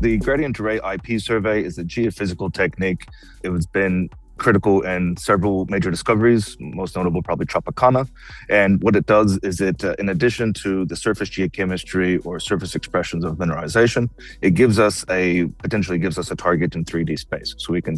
The gradient array IP survey is a geophysical technique. It has been critical in several major discoveries, most notable probably Tropicana. And what it does is it, in addition to the surface geochemistry or surface expressions of mineralization, it potentially gives us a target in 3D space. So we can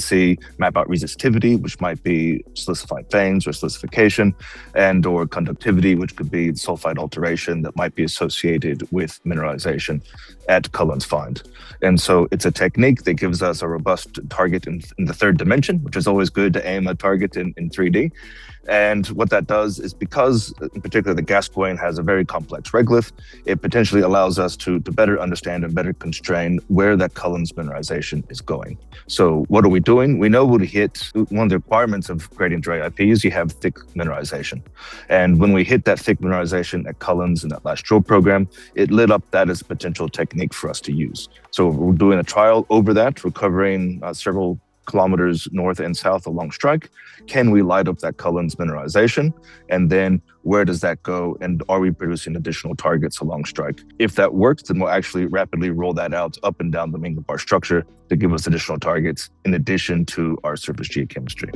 map out resistivity, which might be silicified veins or silicification, and or conductivity, which could be sulfide alteration that might be associated with mineralization at Cullen's find. And so it's a technique that gives us a robust target in the third dimension, which is always good to aim a target in 3D. And what that does is, because in particular the Gascoigne has a very complex regolith, it potentially allows us to better understand and better constrain where that Cullen's mineralization is going. So what are we doing? We know when we hit one of the requirements of gradient array IP is you have thick mineralization. And when we hit that thick mineralization at Cullen's in that last drill program, it lit up that as a potential technique for us to use. So we're doing a trial over that. We're covering several kilometers north and south along strike. Can we light up that Cullen's mineralization? And then where does that go? And are we producing additional targets along strike? If that works, then we'll actually rapidly roll that out up and down the Minga bar structure to give us additional targets in addition to our surface geochemistry.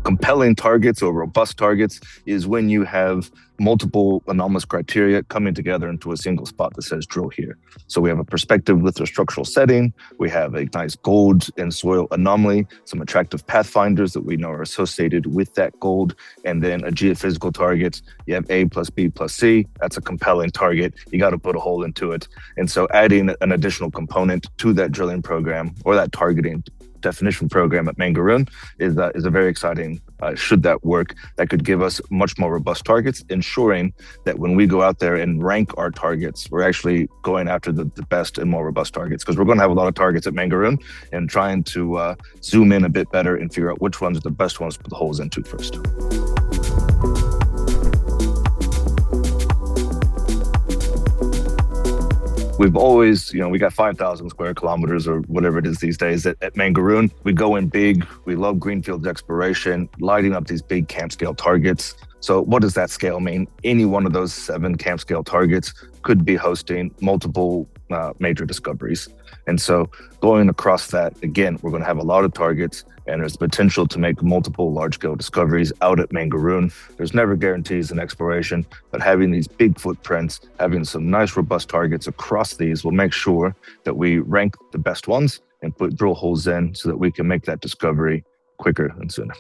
Compelling targets or robust targets is when you have multiple anomalous criteria coming together into a single spot that says drill here. So we have a perspective with a structural setting, we have a nice gold and soil anomaly, some attractive pathfinders that we know are associated with that gold, and then a geophysical target. You have A plus B plus C, that's a compelling target. You got to put a hole into it. And so adding an additional component to that drilling program or that targeting definition program at Mangaroon is a very exciting, should that work, that could give us much more robust targets, ensuring that when we go out there and rank our targets, we're actually going after the best and more robust targets, because we're going to have a lot of targets at Mangaroon, and trying to zoom in a bit better and figure out which ones are the best ones to put the holes into first. We've always, we got 5,000 square kilometers or whatever it is these days at Mangaroon. We go in big. We love greenfields exploration, lighting up these big camp scale targets. So what does that scale mean? Any one of those 7 camp scale targets could be hosting multiple major discoveries. And so going across that, again, we're going to have a lot of targets, and there's potential to make multiple large-scale discoveries out at Mangaroon. There's never guarantees in exploration, but having these big footprints, having some nice robust targets across these will make sure that we rank the best ones and put drill holes in so that we can make that discovery quicker and sooner.